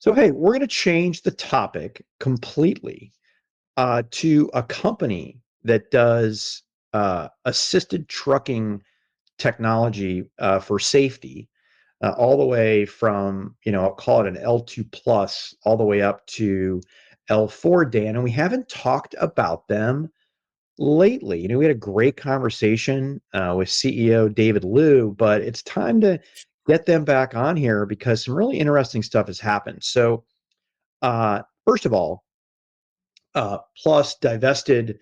So, hey, we're going to change the topic completely to a company that does assisted trucking technology for safety, all the way from, I'll call it an L2 plus, all the way up to L4, Dan. And we haven't talked about them lately. We had a great conversation with CEO David Liu, but it's time to get them back on here because some really interesting stuff has happened. So, first of all, Plus divested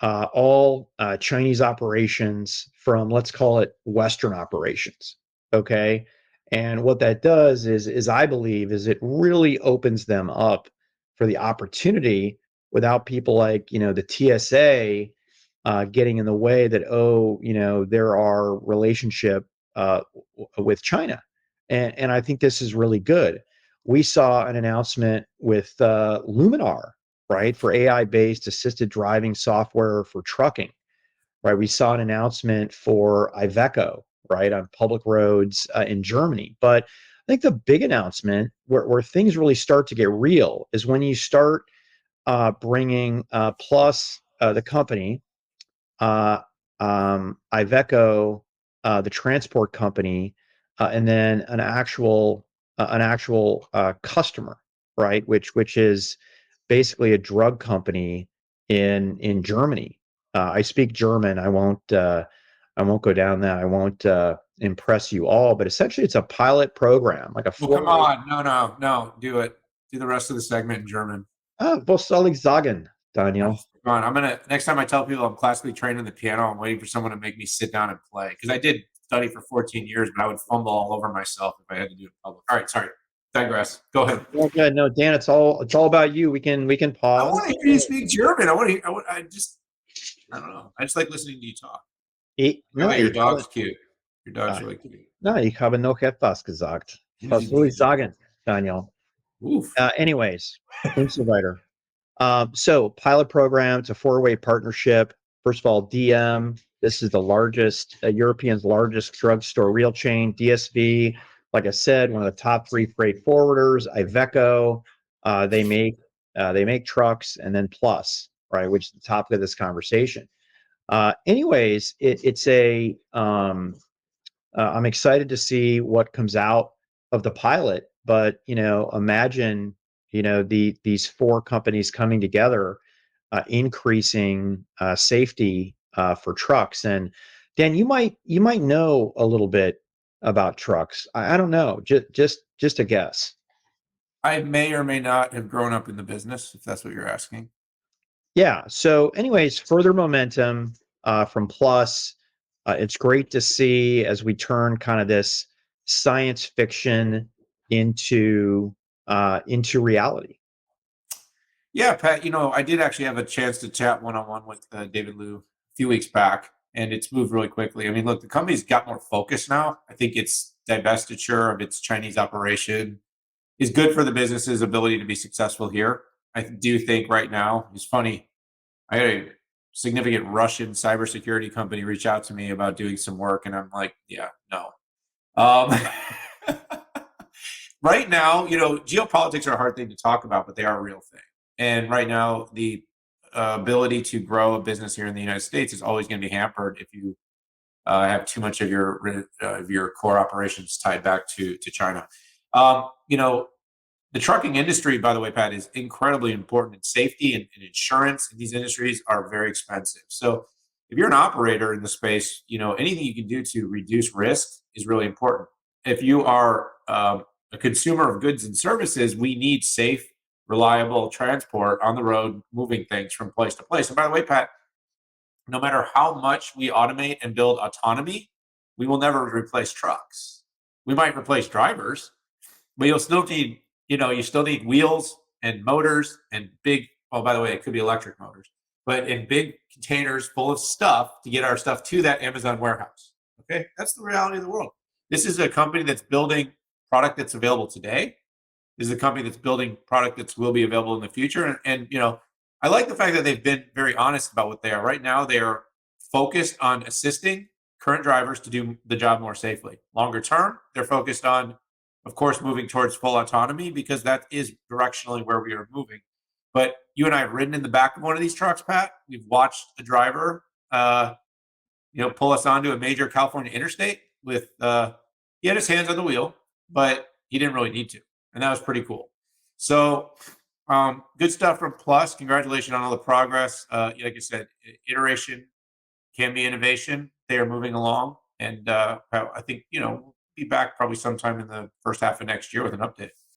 all Chinese operations from, let's call it, Western operations. Okay, and what that does is I believe is it really opens them up for the opportunity without people like the TSA getting in the way that there are relationship with China, and I think this is really good. We saw an announcement with Luminar, right, for AI-based assisted driving software for trucking, right? We saw an announcement for Iveco, right, on public roads in Germany. But I think the big announcement where things really start to get real is when you start bringing Plus, the company, uh, Iveco, the transport company, and then an actual customer, right? Which is basically a drug company in Germany. I speak German. I won't go down that. I won't impress you all, but essentially it's a pilot program, like a Well, come four-way. on. No, no, no. Do it. Do the rest of the segment in German. Was soll ich sagen, Oh, Daniel? come on. Next time I tell people I'm classically trained in the piano, I'm waiting for someone to make me sit down and play. Because I did study for 14 years, but I would fumble all over myself if I had to do it in public. All right, sorry. Digress. Go ahead. Well, good. No, Dan, it's all about you. We can I pause. want to hear you speak German. I don't know. I just like listening to you talk. By the No, way, your dog's cute. Your dog's uh, really cute. ich habe noch etwas gesagt. What Was did soll you ich do? sagen, Daniel? Oof. Anyways, Insider. So pilot program, it's a four-way partnership. First of all, DM. This is the largest, European's largest drugstore retail chain. DSV, like I said, one of the top three freight forwarders. Iveco, they make trucks, and then Plus, right, which is the topic of this conversation. Anyways, it's a I'm excited to see what comes out of the pilot, but imagine these four companies coming together, increasing safety for trucks. And Dan, you might know a little bit about trucks. I don't know, just a guess. I may or may not have grown up in the business, if that's what you're asking. Yeah. So, anyways, further momentum from Plus. It's great to see as we turn kind of this science fiction into reality. Yeah, Pat, I did actually have a chance to chat one-on-one with David Liu a few weeks back, and it's moved really quickly. I mean, look, the company's got more focus now. I think its divestiture of its Chinese operation is good for the business's ability to be successful here. I do think right now, it's funny, I had a significant Russian cybersecurity company reach out to me about doing some work, and I'm like, yeah, no. Um, right now, geopolitics are a hard thing to talk about, but they are a real thing. And right now, the ability to grow a business here in the United States is always going to be hampered if you have too much of your core operations tied back to China. The trucking industry, by the way, Pat, is incredibly important. And safety and insurance in these industries are very expensive. So if you're an operator in the space, anything you can do to reduce risk is really important. If you are a consumer of goods and services, we need safe, reliable transport on the road, moving things from place to place. And by the way, Pat, no matter how much we automate and build autonomy, we will never replace trucks. We might replace drivers, but you still need wheels and motors and big, oh, by the way, it could be electric motors, but in big containers full of stuff to get our stuff to that Amazon warehouse. Okay. That's the reality of the world. This is a company that's building product that's available today. This is a company that's building product that will be available in the future. And I like the fact that they've been very honest about what they are. Right now, they are focused on assisting current drivers to do the job more safely. Longer term, they're focused on of course, moving towards full autonomy because that is directionally where we are moving. But you and I have ridden in the back of one of these trucks, Pat. We've watched a driver, pull us onto a major California interstate with, he had his hands on the wheel, but he didn't really need to. And that was pretty cool. So, good stuff from Plus. Congratulations on all the progress. Like I said, iteration can be innovation. They are moving along. And I think, we'll be back probably sometime in the first half of next year with an update.